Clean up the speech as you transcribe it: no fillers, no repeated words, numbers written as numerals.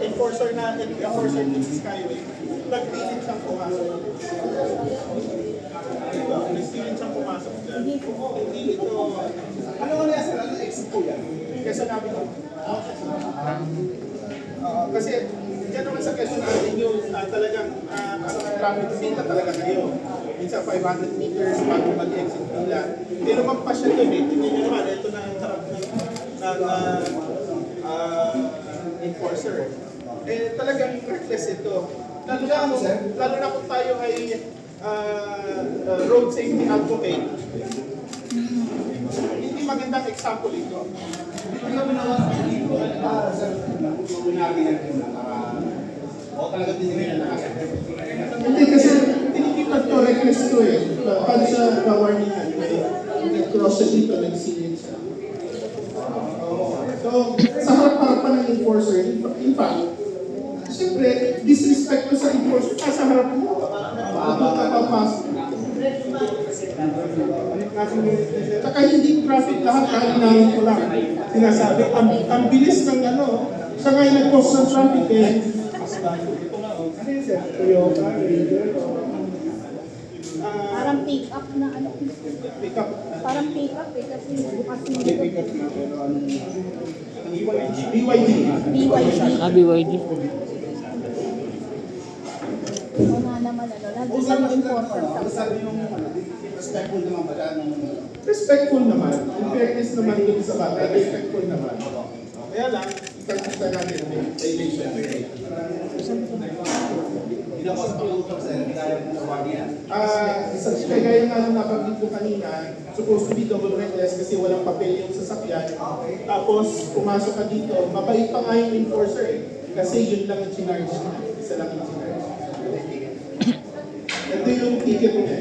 enforcer ng Skyway, nagpilit siyang pumasok. Nagpilit siyang pumasok dyan. Hindi ito... Ano nga nasa? Ano exit po yan? Kesa namin ko. Kasi dyan naman sa Quezon Avenue, talagang traffic pila talaga kayo. Minsan 500 meters bago mag-exit pila. Hindi naman pa siya doon eh. Tingnan nyo naman, ito na ang sarap ng enforcer. Eh talagang reckless ito. Lalo na kung tayo ay road safety advocate. Hindi magandang example ito. Hindi kami naman dito para sa natin o talaga tinignan na Hindi kasi tinikipan to, reckless to eh. Pag sa warningan, nag-cross siya dito, nag-silid siya. So, sa harap-harapan ng enforcer, in fact, siyempre, disrespect ko sa enforcer, sa harap mo, papapasok. Saka hindi traffic lahat, kalinawin ko lang. Sinasabi, ang bilis ng ano, siya ngayon nag-cause ng traffic eh. Parang pick up na ano. Pick up. Parang pick up eh kasi bukas mo. BYD. BYD. BYD. O nga naman ano, lagi sa mga enforcer sa sabi yung respectful naman ba ng Respectful naman. In fairness naman dun sa bata, respectful naman. Kaya lang, ipagkita natin may violation. hindi na mas pag-utap sa dahil sa guardian. Kaya nga nung nabanggit ko kanina, supposed to be double reckless kasi walang papel yung sasakyan. Tapos, pumasok ka dito, mabait pa nga yung enforcer eh. Kasi yun lang ang chinarge niya. Isa lang yung chinarge. Ito yung ticket niya.